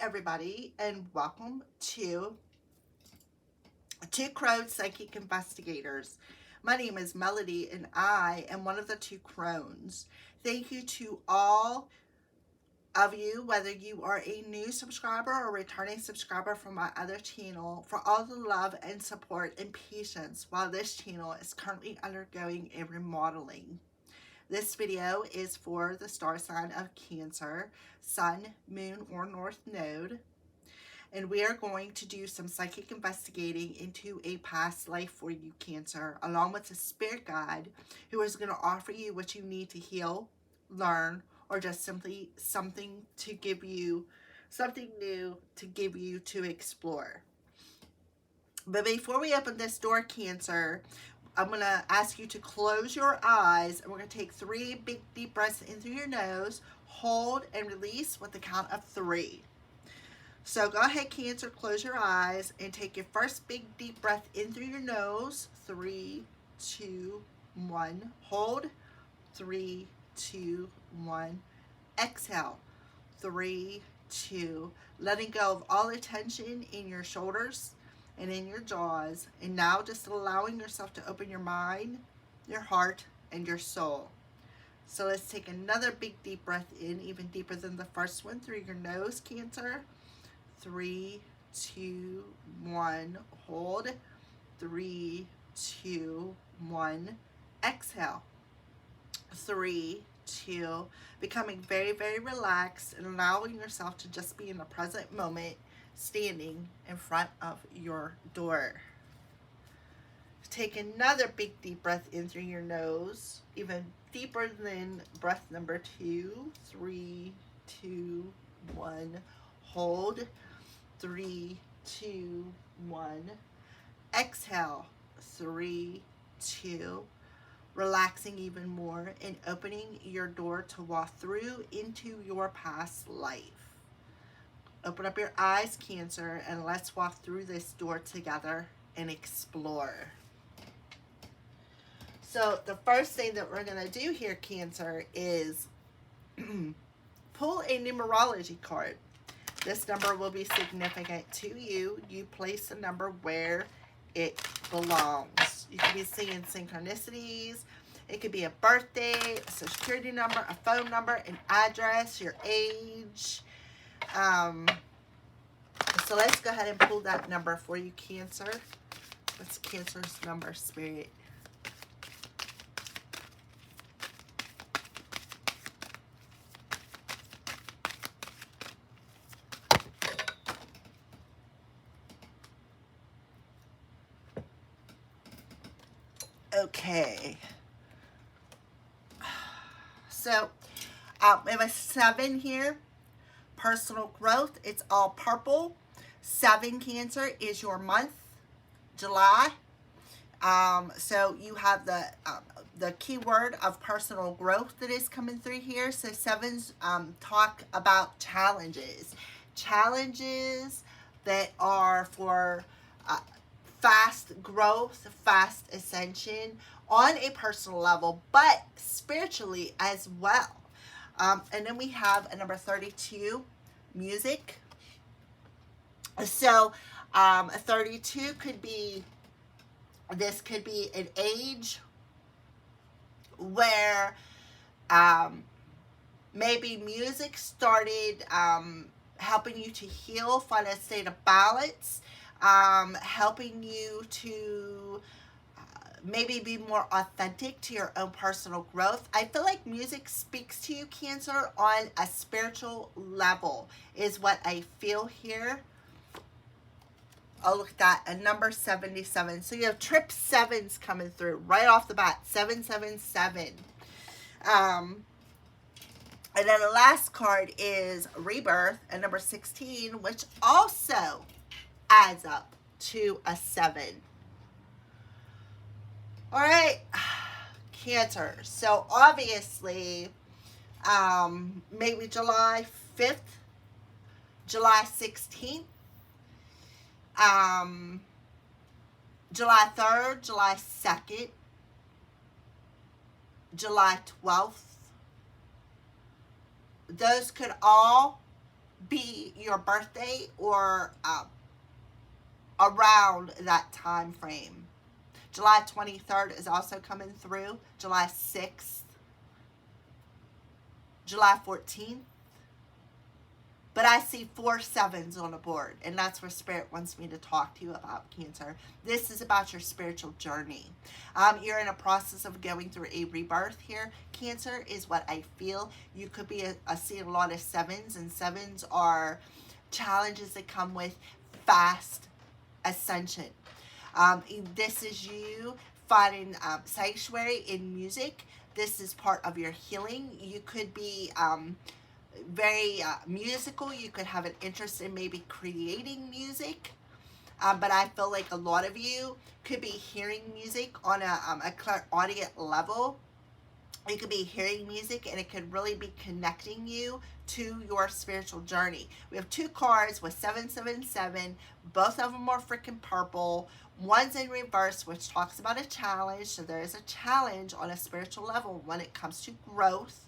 everybody, and welcome to Two Crows Psychic Investigators. My name is Melody, and I am one of the two crones. Thank you to all of you, whether you are a new subscriber or returning subscriber from my other channel, for all the love and support and patience while this channel is currently undergoing a remodeling. This video is for the star sign of Cancer, Sun, Moon, or North Node. And we are going to do some psychic investigating into a past life for you, Cancer, along with a spirit guide who is going to offer you what you need to heal, learn, or just simply something to give you, something new to give you to explore. But before we open this door, Cancer, I'm going to ask you to close your eyes, and we're going to take 3 big deep breaths in through your nose, hold and release with the count of 3. So go ahead, Cancer, close your eyes and take your first big deep breath in through your nose. 3, 2, 1. Hold. 3, 2, 1. Exhale. 3, 2. Letting go of all the tension in your shoulders and in your jaws. And now just allowing yourself to open your mind, your heart, and your soul. So let's take another big deep breath in, even deeper than the first one, through your nose, Cancer. 3, 2, 1. Hold. 3, 2, 1. Exhale. 3, 2. Becoming very, very relaxed and allowing yourself to just be in the present moment, standing in front of your door. Take another big deep breath in through your nose, even deeper than breath number 2. 3, 2, 1. Hold. 3, 2, 1. Exhale. 3, 2. Relaxing even more and opening your door to walk through into your past life. Open up your eyes, Cancer, and let's walk through this door together and explore. So the first thing that we're going to do here, Cancer, is pull a numerology card. This number will be significant to you. You place the number where it belongs. You could be seeing synchronicities. It could be a birthday, a social security number, a phone number, an address, your age. So let's go ahead and pull that number for you, Cancer. What's Cancer's number, Spirit? Okay. So, we have a 7 here. Personal growth. It's all purple. 7, Cancer, is your month, July. So you have the keyword of personal growth that is coming through here. So 7s talk about challenges. Challenges that are for fast growth, fast ascension on a personal level, but spiritually as well. And then we have a number 32, music. So 32 could be, this could be an age where maybe music started helping you to heal, find a state of balance, helping you to maybe be more authentic to your own personal growth. I feel like music speaks to you, Cancer, on a spiritual level is what I feel here. Oh, look at that, a number 77. So you have trip 7s coming through right off the bat, 777. And then the last card is rebirth, and number 16, which also adds up to a 7. All right, Cancer. So obviously, maybe July 5th, July 16th, July 3rd, July 2nd, July 12th. Those could all be your birthday or around that time frame. July 23rd is also coming through. July 6th. July 14th. But I see 4 sevens on the board, and that's where Spirit wants me to talk to you about, Cancer. This is about your spiritual journey. You're in a process of going through a rebirth here. Cancer is what I feel. You could be seeing a lot of sevens, and sevens are challenges that come with fast ascension. This is you finding sanctuary in music. This is part of your healing. You could be very musical. You could have an interest in maybe creating music. But I feel like a lot of you could be hearing music on a clairaudient level. You could be hearing music, and it could really be connecting you to your spiritual journey. We have 2 cards with 777. Both of them are freaking purple. One's in reverse, which talks about a challenge. So there is a challenge on a spiritual level when it comes to growth.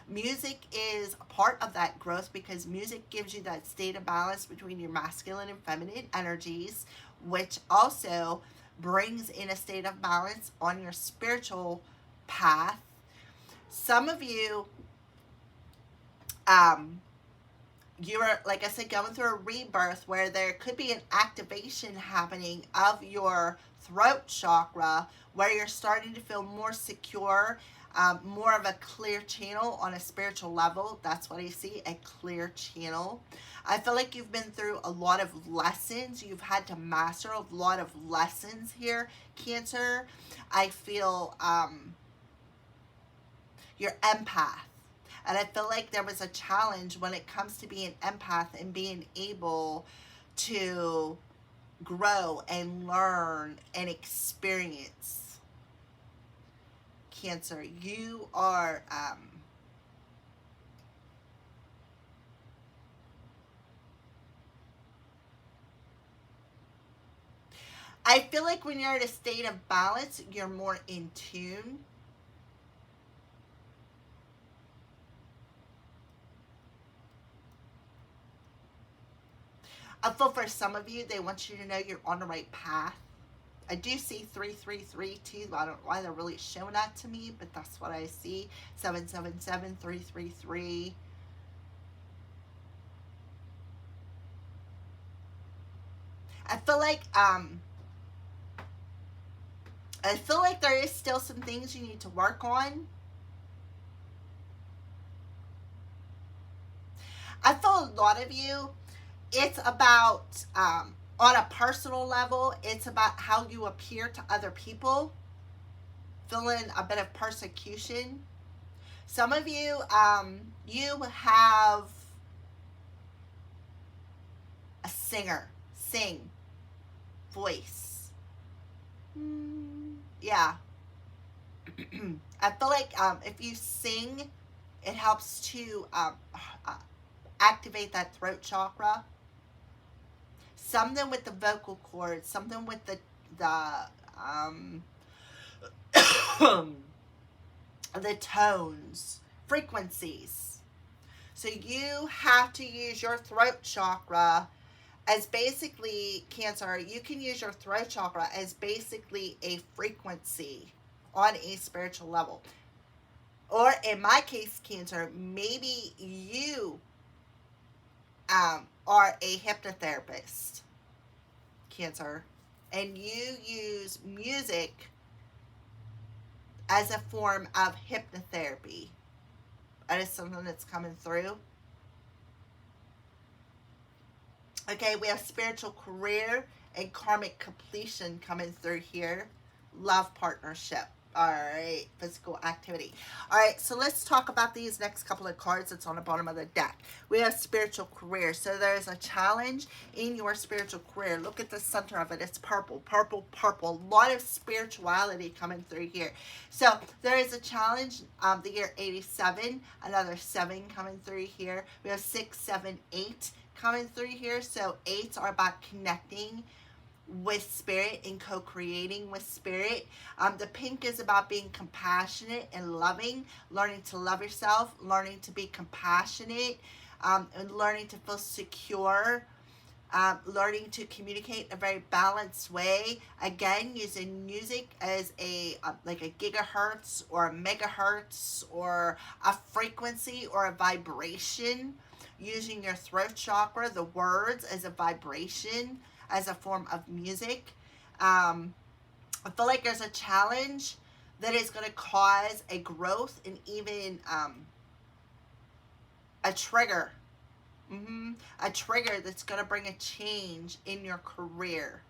Music is a part of that growth because music gives you that state of balance between your masculine and feminine energies, which also brings in a state of balance on your spiritual path. Some of you, you're, like I said, going through a rebirth where there could be an activation happening of your throat chakra where you're starting to feel more secure, more of a clear channel on a spiritual level. That's what I see, a clear channel. I feel like you've been through a lot of lessons. You've had to master a lot of lessons here, Cancer. I feel you're empath. And I feel like there was a challenge when it comes to being empath and being able to grow and learn and experience. Cancer, you are I feel like when you're in a state of balance, you're more in tune. I feel for some of you, they want you to know you're on the right path. I do see 333 too. I don't know why they're really showing that to me, but that's what I see. 777, 333. I feel like there is still some things you need to work on. I feel a lot of you, it's about on a personal level, it's about how you appear to other people, feeling a bit of persecution. Some of you, you have a sing voice. Yeah. I feel like if you sing, it helps to activate that throat chakra. Something with the vocal cords, something with the the tones, frequencies. So you have to use your throat chakra as basically, Cancer, you can use your throat chakra as basically a frequency on a spiritual level. Or in my case, Cancer, maybe you are a hypnotherapist, Cancer, and you use music as a form of hypnotherapy. That is something that's coming through. Okay, we have spiritual career and karmic completion coming through here. Love partnership. All right, physical activity. All right, so let's talk about these next couple of cards that's on the bottom of the deck. We have spiritual career. So there's a challenge in your spiritual career. Look at the center of it. It's purple, purple, purple. A lot of spirituality coming through here. So there is a challenge, the year 87, another 7 coming through here. We have 6, 7, 8 coming through here. So 8s are about connecting with spirit and co-creating with spirit. The pink is about being compassionate and loving, learning to love yourself, learning to be compassionate, and learning to feel secure, learning to communicate in a very balanced way. Again, using music as a like a gigahertz or a megahertz or a frequency or a vibration. Using your throat chakra, the words as a vibration, as a form of music. I feel like there's a challenge that is going to cause a growth and even a trigger. A trigger that's going to bring a change in your career.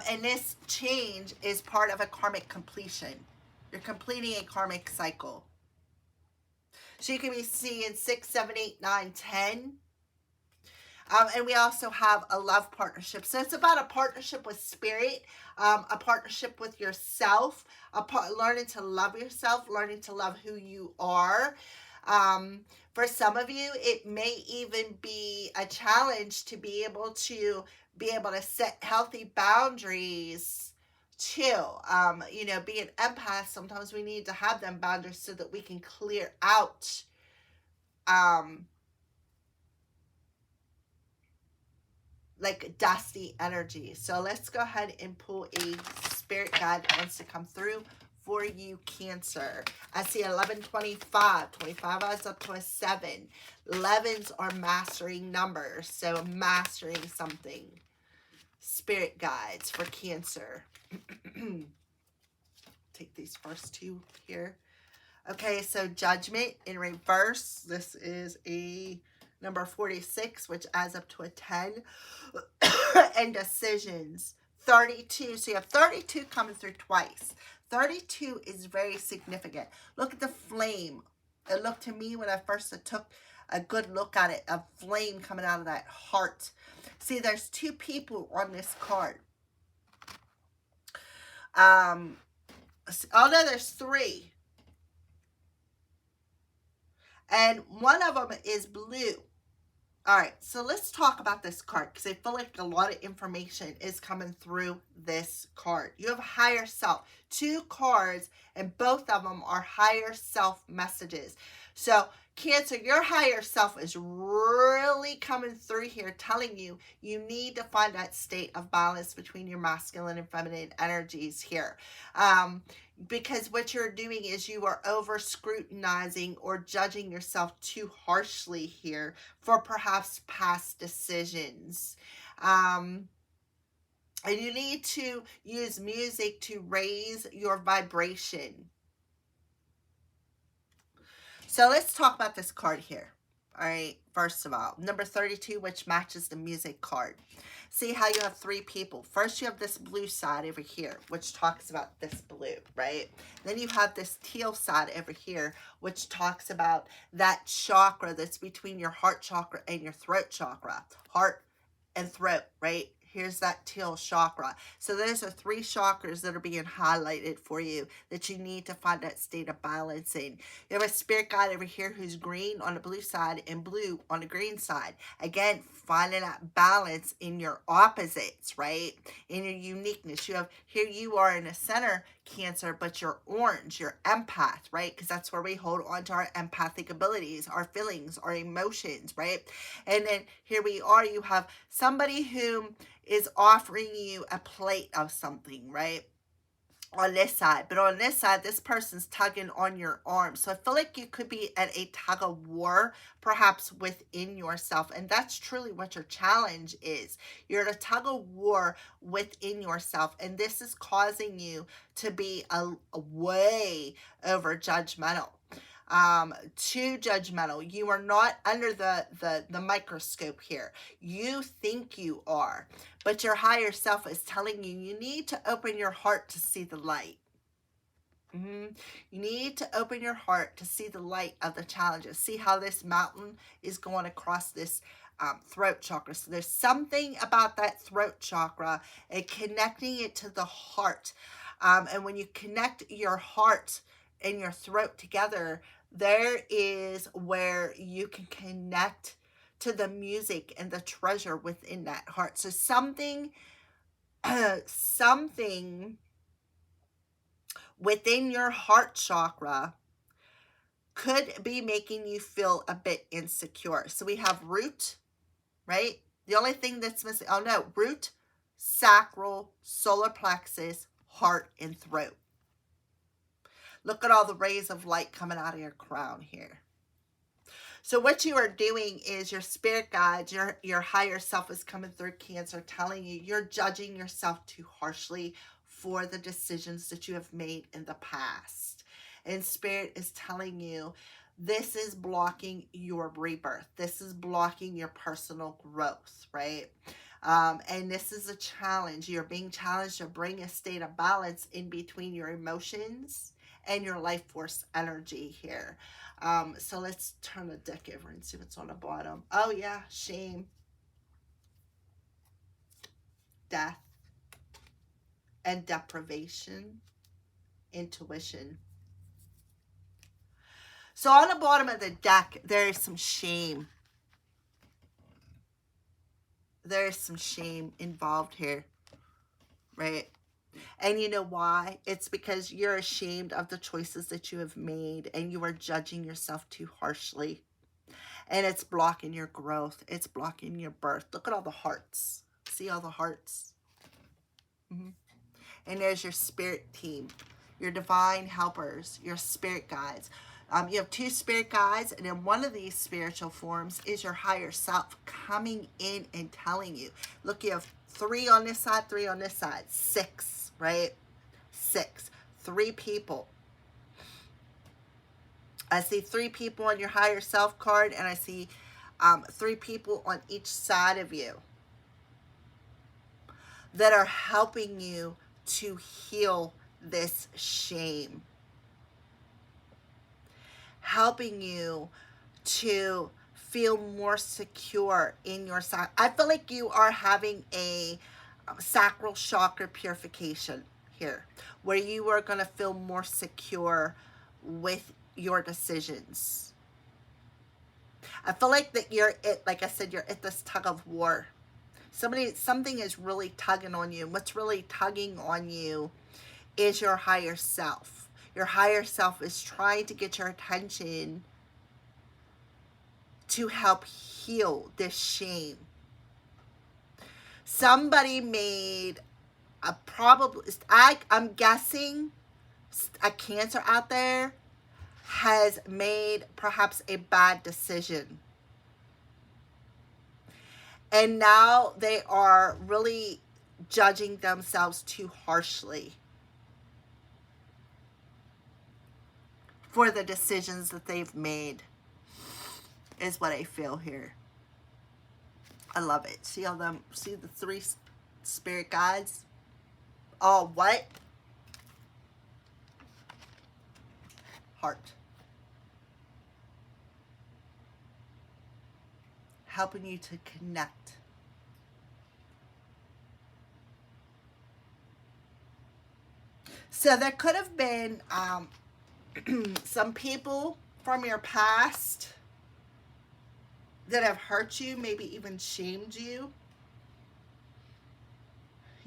And this change is part of a karmic completion. You're completing a karmic cycle. So you can be seeing 6, 7, 8, 9, 10. And we also have a love partnership. So it's about a partnership with spirit, a partnership with yourself, learning to love yourself, learning to love who you are. For some of you, it may even be a challenge to be able to set healthy boundaries too. You know, being empaths, sometimes we need to have them boundaries so that we can clear out like dusty energy. So let's go ahead and pull a spirit guide that wants to come through for you, Cancer. I see 1125. 25 adds up to a 7. 11s are mastering numbers, so mastering something. Spirit guides for Cancer. Take these first two here. Okay, so Judgment in reverse. This is a number 46, which adds up to a 10. And Decisions, 32. So you have 32 coming through twice. 32 is very significant. Look at the flame. It looked to me when I first took a good look at it, a flame coming out of that heart. See, there's two people on this card. Oh no, there's 3. And one of them is blue. All right, so let's talk about this card because I feel like a lot of information is coming through this card. You have higher self. 2 cards, and both of them are higher self messages. So, Cancer, your higher self is really coming through here telling you you need to find that state of balance between your masculine and feminine energies here. Because what you're doing is you are over scrutinizing or judging yourself too harshly here for perhaps past decisions. And you need to use music to raise your vibration. So let's talk about this card here. All right, first of all, number 32, which matches the music card. See how you have 3 people. First, you have this blue side over here, which talks about this blue, right? Then you have this teal side over here, which talks about that chakra that's between your heart chakra and your throat chakra. Heart and throat, right? Here's that teal chakra. So those are 3 chakras that are being highlighted for you that you need to find that state of balance in. You have a spirit guide over here who's green on the blue side and blue on the green side. Again, finding that balance in your opposites, right? In your uniqueness. You have, here you are in the center, Cancer, but you're orange, you're empath, right? Because that's where we hold on to our empathic abilities, our feelings, our emotions, right? And then here we are, you have somebody who is offering you a plate of something, right? On this side. But on this side, this person's tugging on your arm. So I feel like you could be at a tug of war, perhaps within yourself. And that's truly what your challenge is. You're at a tug of war within yourself. And this is causing you to be a way over judgmental. Too judgmental. You are not under the microscope here. You think you are, but your higher self is telling you you need to open your heart to see the light. You need to open your heart to see the light of the challenges. See how this mountain is going across this throat chakra. So there's something about that throat chakra and connecting it to the heart. And when you connect your heart and your throat together, there is where you can connect to the music and the treasure within that heart. So something within your heart chakra could be making you feel a bit insecure. So we have root, right? The only thing that's missing, oh no, root, sacral, solar plexus, heart, and throat. Look at all the rays of light coming out of your crown here. So what you are doing is your spirit guides, your higher self is coming through, Cancer, telling you you're judging yourself too harshly for the decisions that you have made in the past. And Spirit is telling you this is blocking your rebirth. This is blocking your personal growth, right? And this is a challenge. You're being challenged to bring a state of balance in between your emotions and your life force energy here. So let's turn the deck over and see what's on the bottom. Oh yeah, shame, death, and deprivation, intuition. So on the bottom of the deck, there is some shame. There is some shame involved here, right? And you know why? It's because you're ashamed of the choices that you have made and you are judging yourself too harshly. And it's blocking your growth. It's blocking your birth. Look at all the hearts. See all the hearts? And there's your spirit team, your divine helpers, your spirit guides. You have two spirit guides, and in one of these spiritual forms is your higher self coming in and telling you. Look, you have 3 on this side, 3 on this side. 6, right? 6. 3 people. I see 3 people on your higher self card, and I see 3 people on each side of you that are helping you to heal this shame. Helping you to feel more secure in your side. I feel like you are having a sacral chakra purification here, where you are going to feel more secure with your decisions. I feel like that like I said, you're at this tug of war. Something is really tugging on you. What's really tugging on you is your higher self. Your higher self is trying to get your attention to help heal this shame. Somebody made I'm guessing a Cancer out there has made perhaps a bad decision. And now they are really judging themselves too harshly for the decisions that they've made, is what I feel here. I love it. See the 3 spirit guides? Oh, what? Heart. Helping you to connect. So there could have been some people from your past that have hurt you, maybe even shamed you.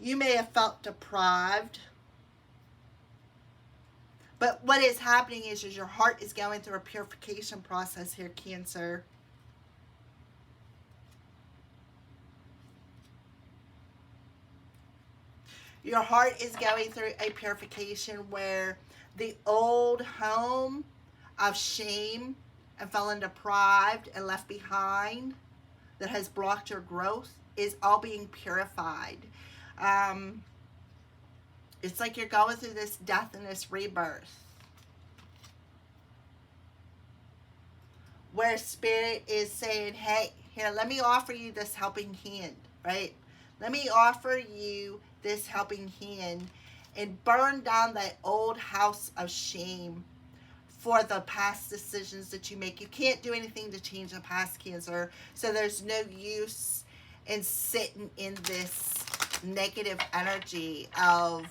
You may have felt deprived. But what is happening is your heart is going through a purification process here, Cancer. Your heart is going through a purification where the old home of shame and feeling deprived and left behind that has blocked your growth is all being purified. It's like you're going through this death and this rebirth, where Spirit is saying, hey, here, let me offer you this helping hand, right? Let me offer you this helping hand and burn down that old house of shame for the past decisions that you make. You can't do anything to change the past, Cancer. So there's no use in sitting in this negative energy of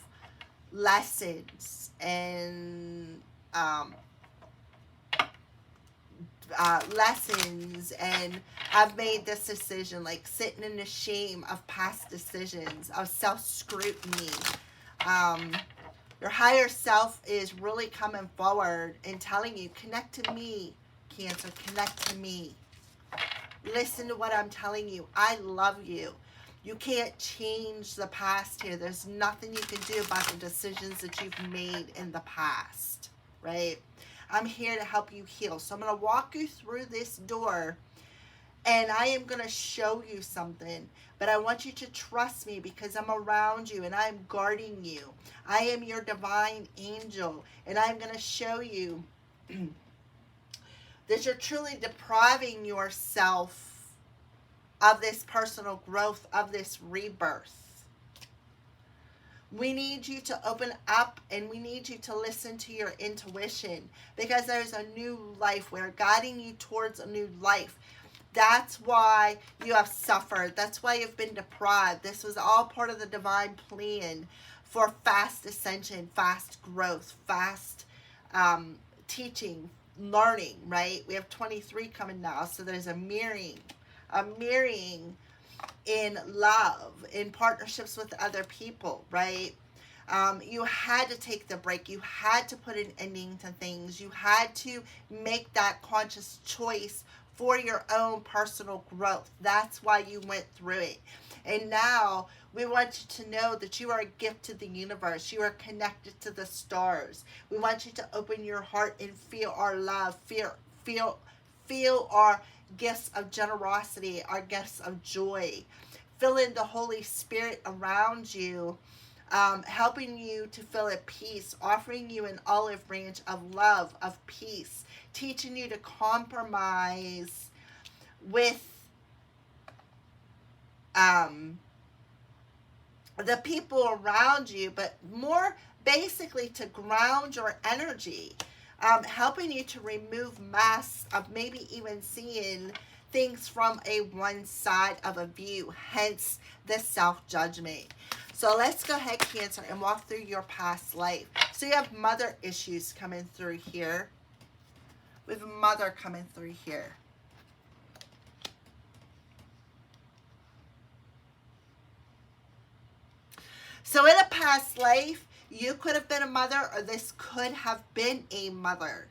lessons and lessons, and I've made this decision, like sitting in the shame of past decisions, of self-scrutiny. Your higher self is really coming forward and telling you, connect to me, Cancer, connect to me. Listen to what I'm telling you. I love you. You can't change the past here. There's nothing you can do about the decisions that you've made in the past, right? I'm here to help you heal. So I'm going to walk you through this door, and I am going to show you something. But I want you to trust me because I'm around you and I'm guarding you. I am your divine angel, and I'm going to show you that you're truly depriving yourself of this personal growth, of this rebirth. We need you to open up, and we need you to listen to your intuition, because there's a new life. We're guiding you towards a new life. That's why you have suffered. That's why you've been deprived. This was all part of the divine plan for fast ascension, fast growth, fast teaching, learning, right? We have 23 coming now, so there's a mirroring in love, in partnerships with other people, right? You had to take the break. You had to put an ending to things. You had to make that conscious choice for your own personal growth. That's why you went through it. And now we want you to know that you are a gift to the universe. You are connected to the stars. We want you to open your heart and feel our love. Feel our gifts of generosity, our gifts of joy. Feel in the Holy Spirit around you, helping you to feel at peace, offering you an olive branch of love, of peace, teaching you to compromise with the people around you, but more basically to ground your energy, helping you to remove masks of maybe even seeing things from a one side of a view, hence the self-judgment. So let's go ahead, Cancer, and walk through your past life. So you have mother issues coming through here. We have mother coming through here. So in a past life, you could have been a mother, or this could have been a mother.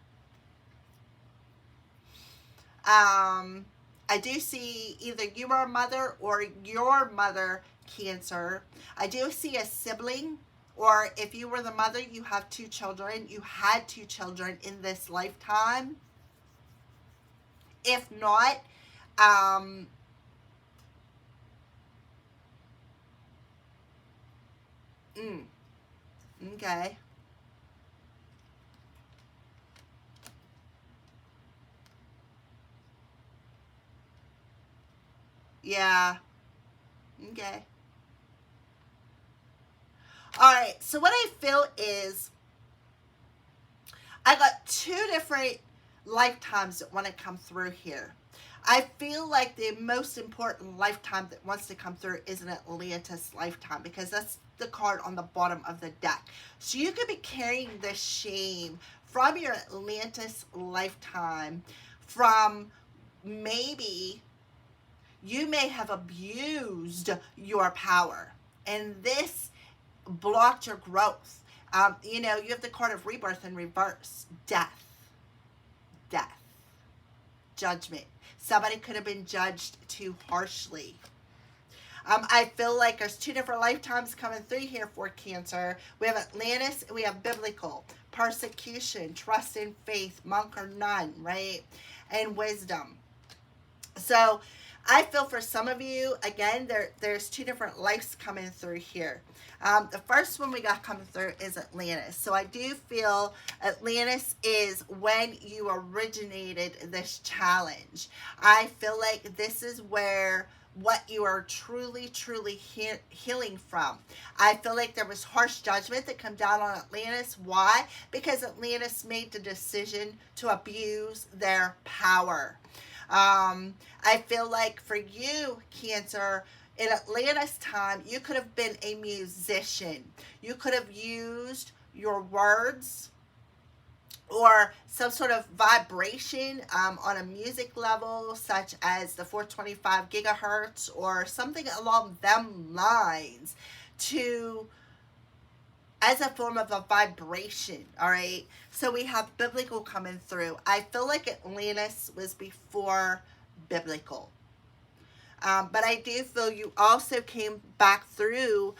I do see either you are a mother or your mother, Cancer. I do see a sibling, or if you were the mother, you have two children. You had two children in this lifetime. If not, okay. Yeah. Okay. All right. So what I feel is I got two different lifetimes that want to come through here. I feel like the most important lifetime that wants to come through is an Atlantis lifetime, because that's the card on the bottom of the deck. So you could be carrying the shame from your Atlantis lifetime, from maybe you may have abused your power, and this blocked your growth. You have the card of rebirth in reverse. Death, judgment. Somebody could have been judged too harshly. I feel like there's two different lifetimes coming through here for Cancer. We have Atlantis and we have biblical. Persecution, trust and faith, monk or nun, right? And wisdom. So I feel for some of you, again, there's two different lives coming through here. The first one we got coming through is Atlantis. So I do feel Atlantis is when you originated this challenge. I feel like this is where what you are truly healing from. I feel like there was harsh judgment that came down on Atlantis. Why? Because Atlantis made the decision to abuse their power. I feel like for you, Cancer, in Atlantis time, you could have been a musician. You could have used your words or some sort of vibration on a music level, such as the 425 gigahertz or something along them lines, to as a form of a vibration, all right? So we have biblical coming through. I feel like Atlantis was before biblical. But I do feel you also came back through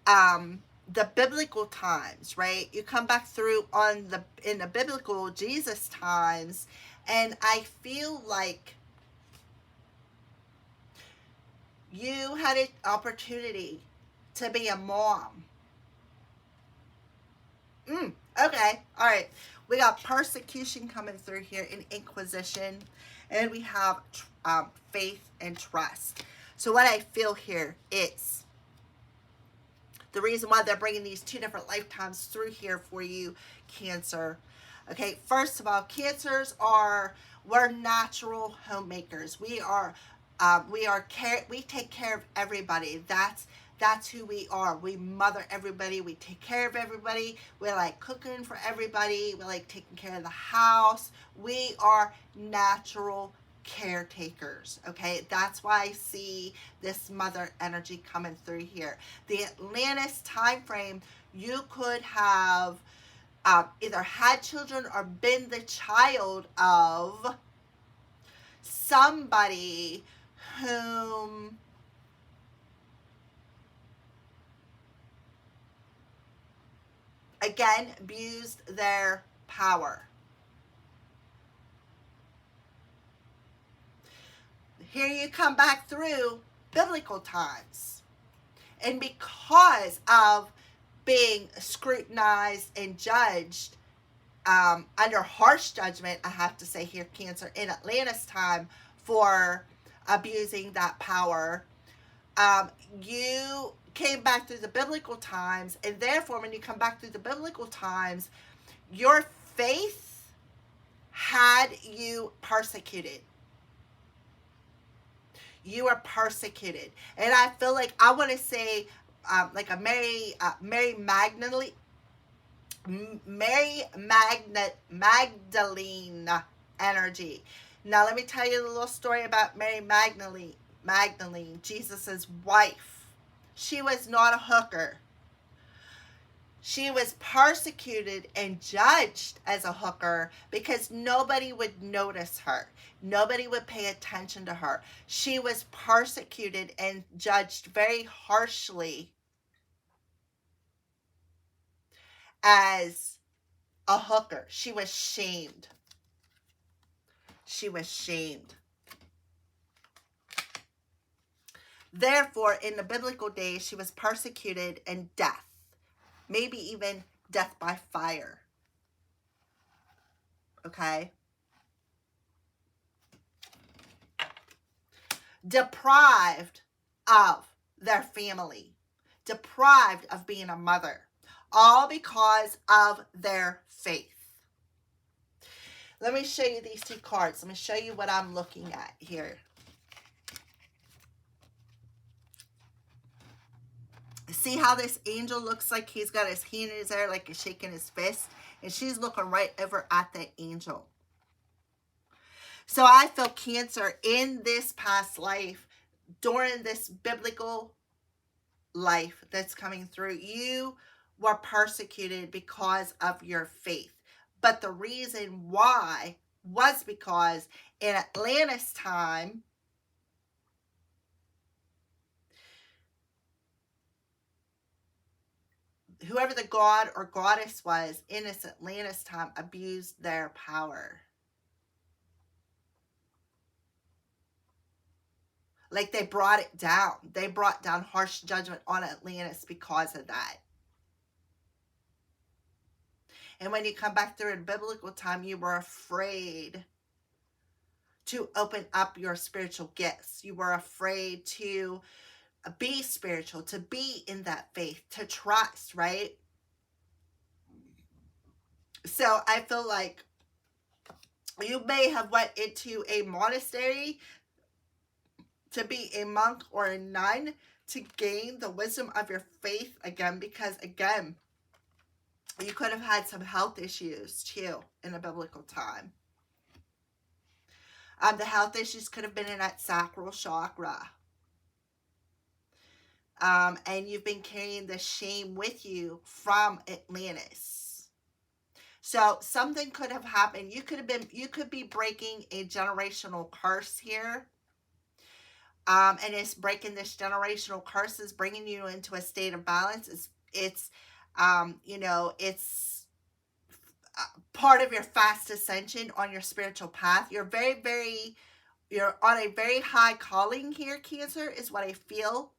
the biblical times, right? You come back through in the biblical Jesus times, and I feel like you had an opportunity to be a mom. Okay, all right. We got persecution coming through here in Inquisition, and we have faith and trust. So what I feel here is the reason why they're bringing these two different lifetimes through here for you, Cancer. Okay, first of all, Cancers we're natural homemakers. We take care of everybody. That's who we are. We mother everybody. We take care of everybody. We like cooking for everybody. We like taking care of the house. We are natural caretakers. Okay, that's why I see this mother energy coming through here. The Atlantis time frame, you could have either had children or been the child of somebody whom again abused their power. Here you come back through biblical times. And because of being scrutinized and judged under harsh judgment, I have to say here, Cancer, in Atlantis time for abusing that power, you came back through the biblical times, and therefore when you come back through the biblical times, your faith had you persecuted. You are persecuted. And I feel like I want to say like a Mary Magdalene energy. Now let me tell you a little story about Mary Magdalene, Jesus's wife. She was not a hooker. She was persecuted and judged as a hooker because nobody would notice her. Nobody would pay attention to her. She was persecuted and judged very harshly as a hooker. She was shamed. She was shamed. Therefore, in the biblical days, she was persecuted and death. Maybe even death by fire. Okay? Deprived of their family. Deprived of being a mother. All because of their faith. Let me show you these two cards. Let me show you what I'm looking at here. See how this angel looks like he's got his hand in his air like he's shaking his fist? And she's looking right over at that angel. So I feel Cancer in this past life, during this biblical life that's coming through, you were persecuted because of your faith. But the reason why was because in Atlantis time, whoever the god or goddess was in this Atlantis time abused their power. Like they brought it down. They brought down harsh judgment on Atlantis because of that. And when you come back through in biblical time, you were afraid to open up your spiritual gifts. You were afraid to be spiritual, to be in that faith, to trust, right? So I feel like you may have went into a monastery to be a monk or a nun to gain the wisdom of your faith again, because again, you could have had some health issues too in a biblical time. The health issues could have been in that sacral chakra. And you've been carrying the shame with you from Atlantis. So something could have happened. You could be breaking a generational curse here. And it's breaking this generational curse, is bringing you into a state of balance. It's it's part of your fast ascension on your spiritual path. You're you're on a very high calling here, Cancer, is what I feel.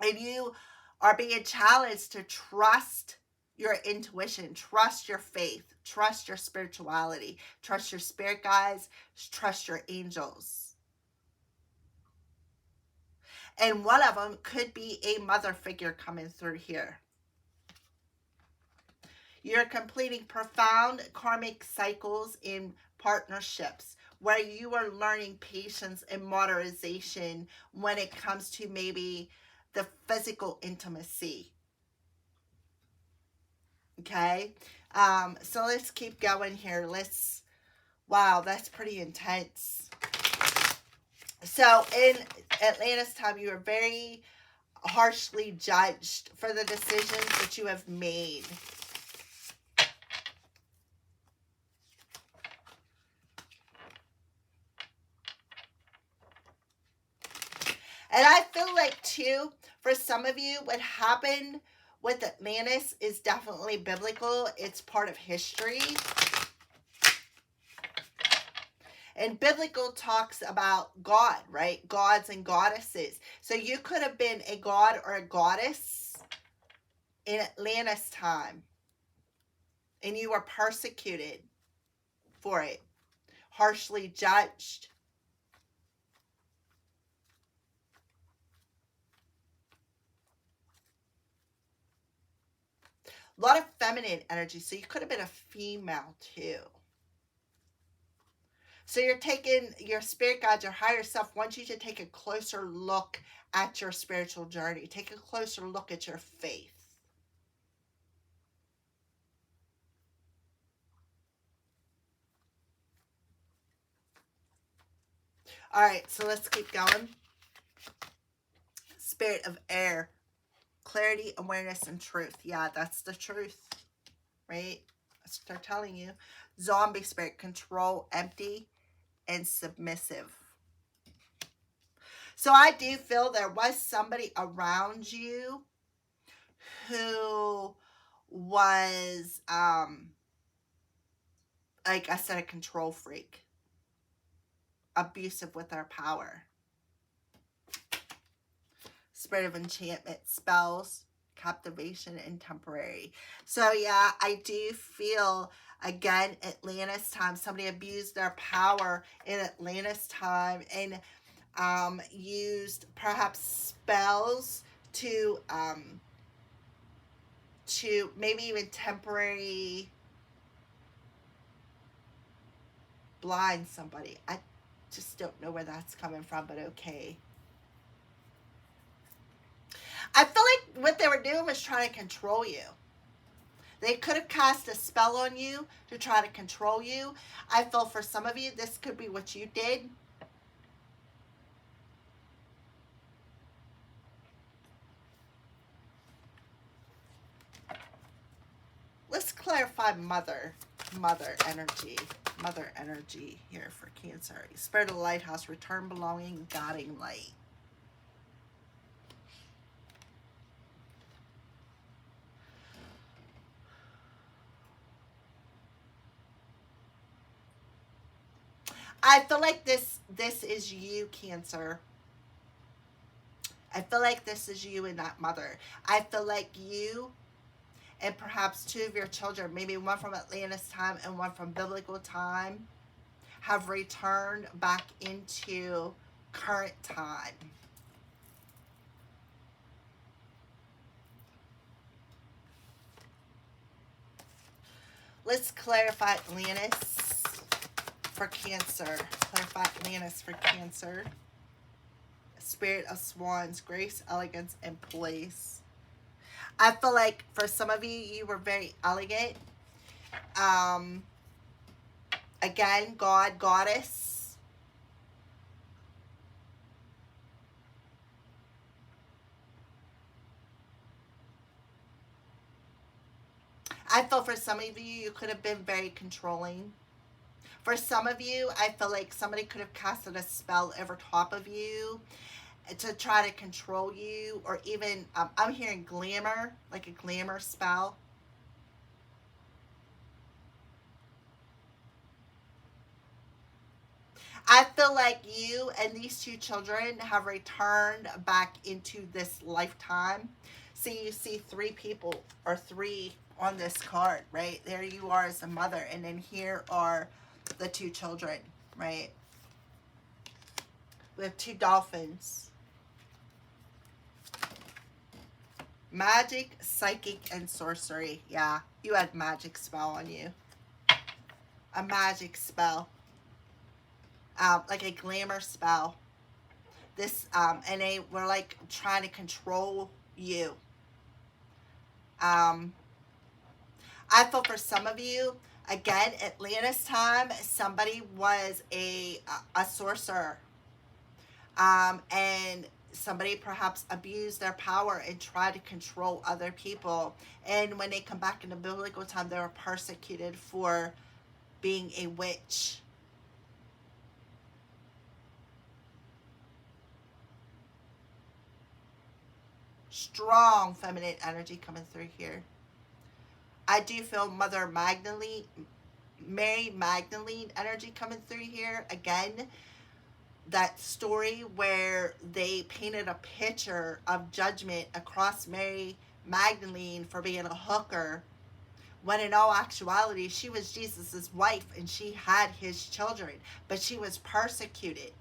And you are being challenged to trust your intuition, trust your faith, trust your spirituality, trust your spirit guides, trust your angels. And one of them could be a mother figure coming through here. You're completing profound karmic cycles in partnerships where you are learning patience and moderation when it comes to maybe the physical intimacy. Okay, so let's keep going here. Wow, that's pretty intense. So in Atlantis time, you were very harshly judged for the decisions that you have made. And I feel like, too, for some of you, what happened with Atlantis is definitely biblical. It's part of history. And biblical talks about God, right? Gods and goddesses. So you could have been a god or a goddess in Atlantis time. And you were persecuted for it. Harshly judged. A lot of feminine energy. So you could have been a female too. So you're taking your spirit guides, your higher self wants you to take a closer look at your spiritual journey. Take a closer look at your faith. All right, so let's keep going. Spirit of air. Clarity, awareness, and truth. Yeah, that's the truth, right? That's what they're telling you. Zombie spirit. Control, empty, and submissive. So I do feel there was somebody around you who was, like I said, a control freak. Abusive with their power. Spirit of enchantment, spells, captivation, and temporary. So yeah, I do feel, again, Atlantis time, somebody abused their power in Atlantis time and used perhaps spells to maybe even temporary blind somebody. I just don't know where that's coming from, but okay. I feel like what they were doing was trying to control you. They could have cast a spell on you to try to control you. I feel for some of you, this could be what you did. Let's clarify mother energy. Mother energy here for Cancer. Spirit of the lighthouse, return belonging, guiding light. I feel like this is you, Cancer. I feel like this is you and that mother. I feel like you and perhaps two of your children, maybe one from Atlantis time and one from biblical time, have returned back into current time. Let's clarify Atlantis for Cancer. Clarify Atlantis for Cancer. Spirit of swans, grace, elegance, and place. I feel like for some of you, you were very elegant. Again, God, goddess. I feel for some of you, you could have been very controlling. For some of you, I feel like somebody could have casted a spell over top of you to try to control you, or even, I'm hearing glamour, like a glamour spell. I feel like you and these two children have returned back into this lifetime. See, you see three people or three on this card, right? There you are as a mother, and then here are the two children, right? We have two dolphins. Magic, psychic, and sorcery. Yeah, you had magic spell on you. A magic spell. Like a glamour spell. This, and they were like trying to control you. I feel for some of you, again, Atlantis time, somebody was a sorcerer. And somebody perhaps abused their power and tried to control other people. And when they come back in the biblical time, they were persecuted for being a witch. Strong feminine energy coming through here. I do feel Mother Magdalene, Mary Magdalene energy coming through here. Again, that story where they painted a picture of judgment across Mary Magdalene for being a hooker, when in all actuality she was Jesus's wife and she had his children, but she was persecuted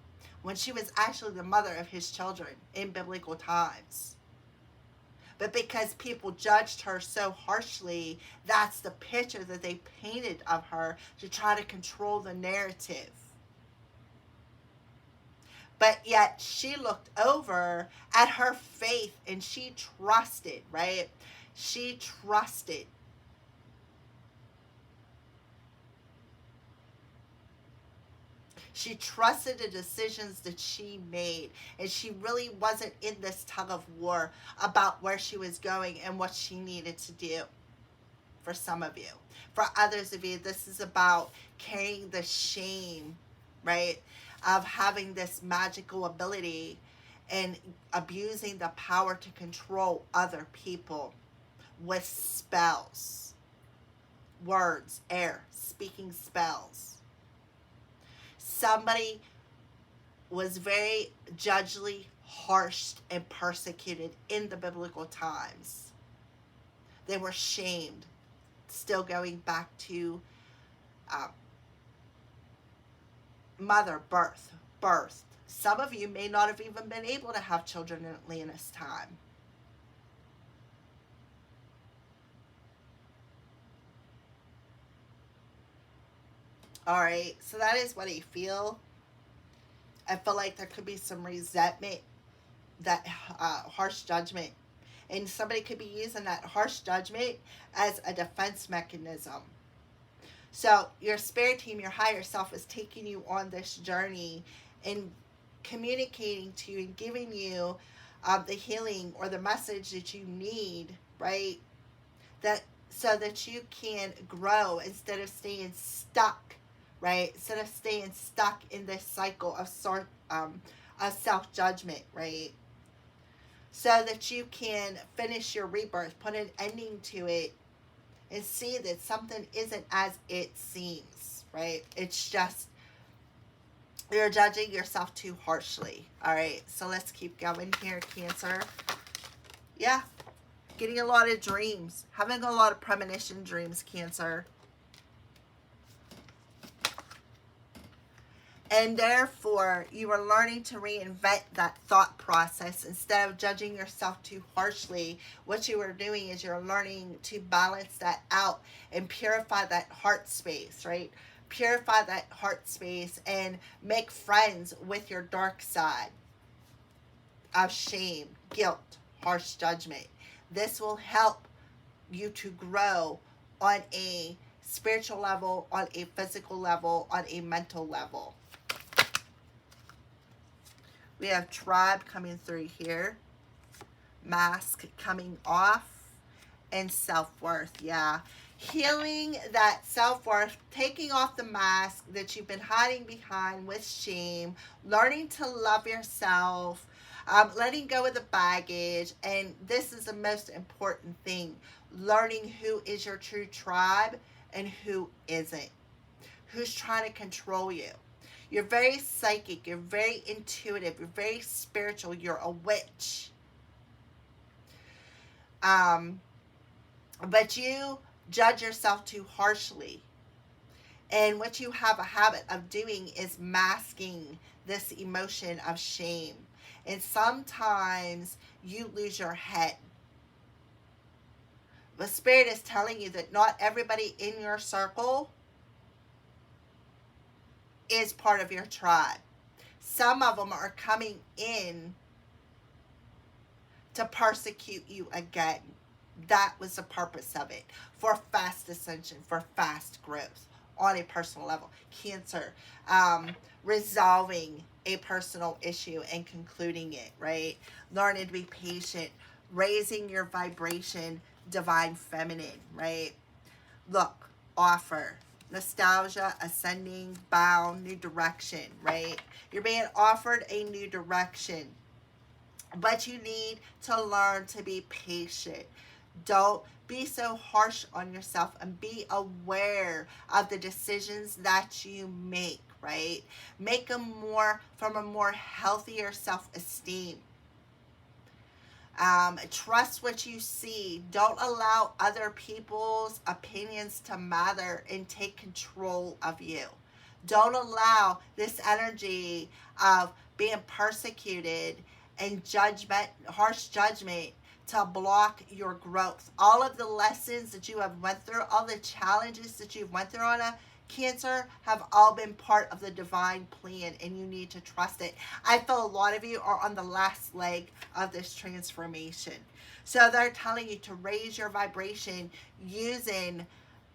when she was actually the mother of his children in biblical times. But because people judged her so harshly, that's the picture that they painted of her to try to control the narrative. But yet she looked over at her faith and she trusted, right? She trusted. She trusted the decisions that she made. And she really wasn't in this tug of war about where she was going and what she needed to do. For some of you. For others of you, this is about carrying the shame, right? Of having this magical ability and abusing the power to control other people with spells, words, air, speaking spells. Somebody was very judgely, harsh, and persecuted in the biblical times. They were shamed. Still going back to mother, birth. Some of you may not have even been able to have children in Atlantis time. All right, so that is what I feel. I feel like there could be some resentment, that harsh judgment. And somebody could be using that harsh judgment as a defense mechanism. So your spirit team, your higher self, is taking you on this journey and communicating to you and giving you the healing or the message that you need, right? That so that you can grow instead of staying stuck, right? Instead of staying stuck in this cycle of self-judgment, right? So that you can finish your rebirth, put an ending to it, and see that something isn't as it seems, right? It's just you're judging yourself too harshly. All right, so let's keep going here, Cancer. Yeah, getting a lot of dreams, having a lot of premonition dreams, Cancer. And therefore, you are learning to reinvent that thought process. Instead of judging yourself too harshly, what you are doing is you're learning to balance that out and purify that heart space, right? Purify that heart space and make friends with your dark side of shame, guilt, harsh judgment. This will help you to grow on a spiritual level, on a physical level, on a mental level. We have tribe coming through here. Mask coming off. And self-worth. Yeah. Healing that self-worth, taking off the mask that you've been hiding behind with shame, learning to love yourself, letting go of the baggage. And this is the most important thing, learning who is your true tribe and who isn't, who's trying to control you. You're very psychic, you're very intuitive, you're very spiritual, you're a witch. But you judge yourself too harshly. And what you have a habit of doing is masking this emotion of shame. And sometimes you lose your head. The Spirit is telling you that not everybody in your circle is part of your tribe. Some of them are coming in to persecute you again. That was the purpose of it, for fast ascension, for fast growth on a personal level. Cancer, resolving a personal issue and concluding it, right? Learning to be patient, raising your vibration, divine feminine, right? Look, offer, nostalgia, ascending, bound, new direction, right? You're being offered a new direction, but you need to learn to be patient. Don't be so harsh on yourself, and be aware of the decisions that you make, right? Make them more from a more healthier self-esteem. Trust what you see. Don't allow other people's opinions to matter and take control of you. Don't allow this energy of being persecuted and judgment, harsh judgment, to block your growth. All of the lessons that you have went through, all the challenges that you've went through on a Cancer, have all been part of the divine plan, and you need to trust it. I feel a lot of you are on the last leg of this transformation. So they're telling you to raise your vibration using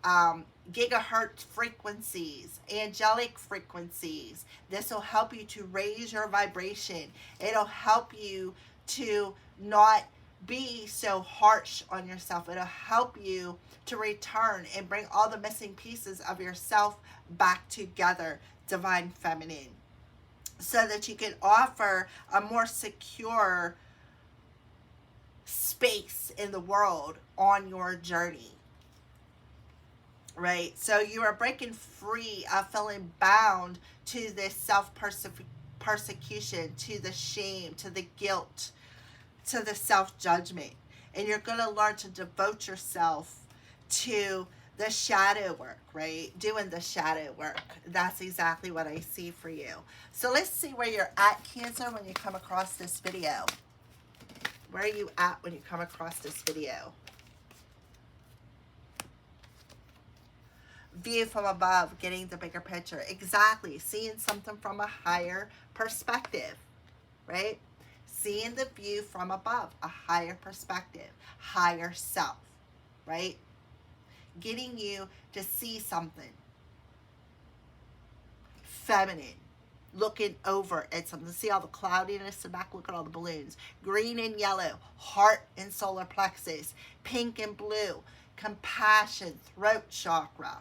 gigahertz frequencies, angelic frequencies. This will help you to raise your vibration. It'll help you to not be so harsh on yourself. It'll help you to return and bring all the missing pieces of yourself back together, divine feminine, so that you can offer a more secure space in the world on your journey, right? So you are breaking free of feeling bound to this self-persecution, to the shame, to the guilt, to the self-judgment. And you're going to learn to devote yourself to the shadow work, right? Doing the shadow work. That's exactly what I see for you. So let's see where you're at, Cancer, when you come across this video. Where are you at when you come across this video? View from above, getting the bigger picture. Exactly. Seeing something from a higher perspective, right? Seeing the view from above, a higher perspective, higher self, right? Getting you to see something feminine, looking over at something. See all the cloudiness in the back? Look at all the balloons. Green and yellow, heart and solar plexus, pink and blue, compassion, throat chakra.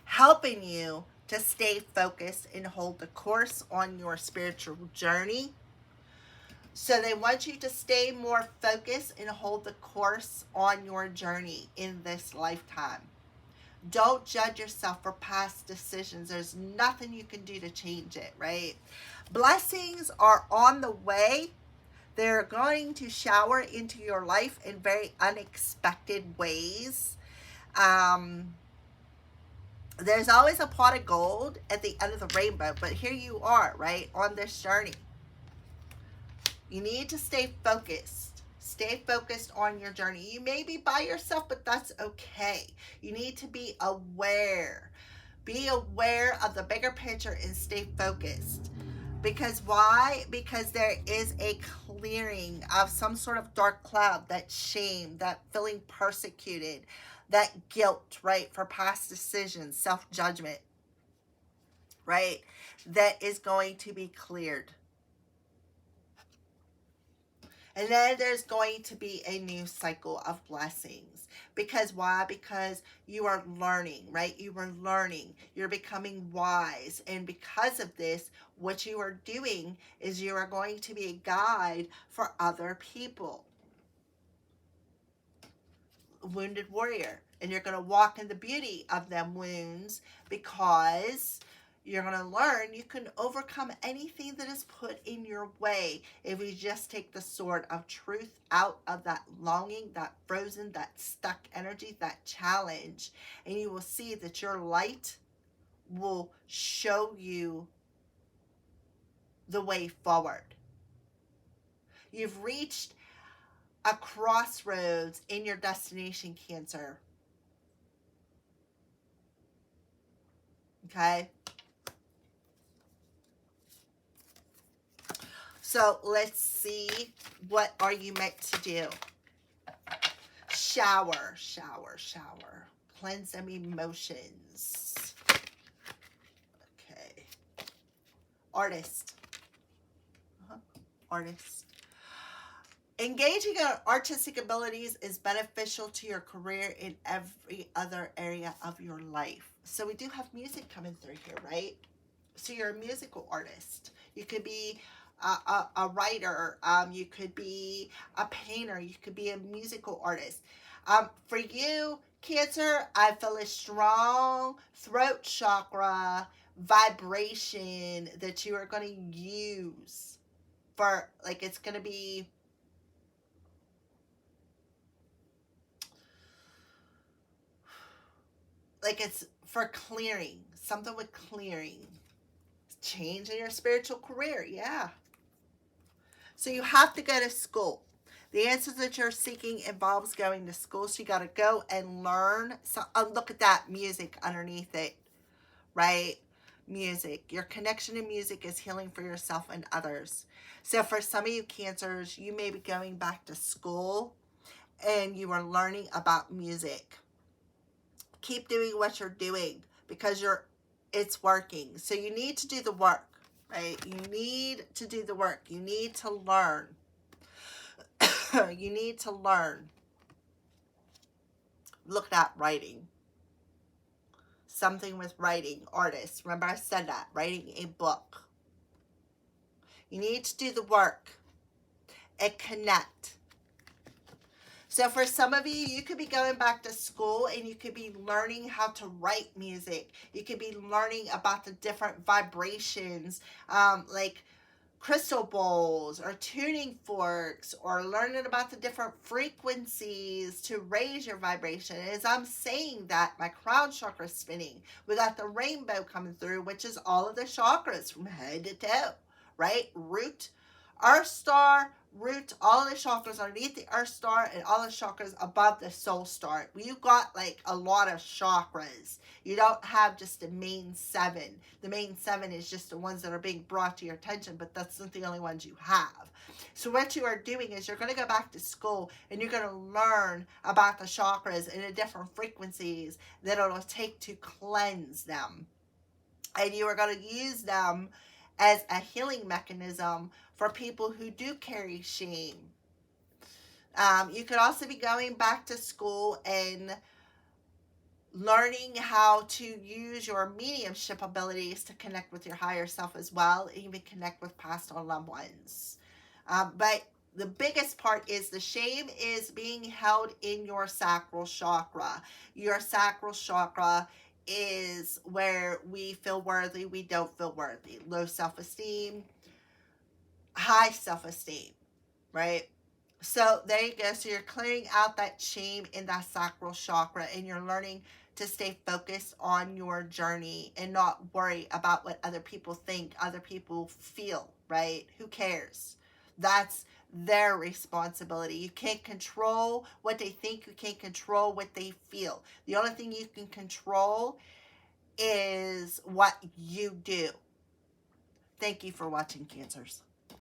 Helping you to stay focused and hold the course on your spiritual journey. So they want you to stay more focused and hold the course on your journey in this lifetime. Don't judge yourself for past decisions. There's nothing you can do to change it, right? Blessings are on the way. They're going to shower into your life in very unexpected ways. There's always a pot of gold at the end of the rainbow, but here you are, right, on this journey. You need to stay focused. Stay focused on your journey. You may be by yourself, but that's okay. You need to be aware. Be aware of the bigger picture and stay focused. Because why? Because there is a clearing of some sort of dark cloud, that shame, that feeling persecuted, that guilt, right, for past decisions, self-judgment, right, that is going to be cleared. And then there's going to be a new cycle of blessings. Because why? Because you are learning, right? You are learning. You're becoming wise. And because of this, what you are doing is you are going to be a guide for other people. Wounded warrior. And you're going to walk in the beauty of them wounds, because you're going to learn you can overcome anything that is put in your way if you just take the sword of truth out of that longing, that frozen, that stuck energy, that challenge. And you will see that your light will show you the way forward. You've reached a crossroads in your destination, Cancer. Okay? So let's see, what are you meant to do? Shower, shower, shower. Cleanse them emotions. Okay. Artist. Artist. Engaging in artistic abilities is beneficial to your career in every other area of your life. So we do have music coming through here, right? So you're a musical artist. You could be a writer. You could be a painter. You could be a musical artist. For you, Cancer, I feel a strong throat chakra vibration that you are going to use for, like, it's going to be like it's for clearing. Something with clearing. Change in your spiritual career. Yeah. So you have to go to school. The answers that you're seeking involves going to school. So you got to go and learn. So look at that music underneath it, right? Music. Your connection to music is healing for yourself and others. So for some of you Cancers, you may be going back to school and you are learning about music. Keep doing what you're doing because it's working. So you need to do the work, right? You need to do the work. You need to learn. You need to learn. Look at writing. Something with writing. Artists. Remember I said that. Writing a book. You need to do the work and connect. So for some of you, you could be going back to school and you could be learning how to write music. You could be learning about the different vibrations, like crystal bowls or tuning forks, or learning about the different frequencies to raise your vibration. And as I'm saying that, my crown chakra is spinning. We got the rainbow coming through, which is all of the chakras from head to toe, right? Root, Earth star, root, all the chakras underneath the Earth star, and all the chakras above the soul star. You got like a lot of chakras. You don't have just the main 7. The main 7 is just the ones that are being brought to your attention, but that's not the only ones you have. So what you are doing is you're going to go back to school and you're going to learn about the chakras and the different frequencies that it'll take to cleanse them. And you are going to use them as a healing mechanism for people who do carry shame. You could also be going back to school and learning how to use your mediumship abilities to connect with your higher self as well, even connect with past or loved ones. But the biggest part is the shame is being held in your sacral chakra. Your sacral chakra is where we feel worthy, we don't feel worthy. Low self-esteem, high self-esteem, right? So there you go. So you're clearing out that shame in that sacral chakra, and you're learning to stay focused on your journey and not worry about what other people think, other people feel, right? Who cares? That's their responsibility. You can't control what they think. You can't control what they feel. The only thing you can control is what you do. Thank you for watching, Cancers.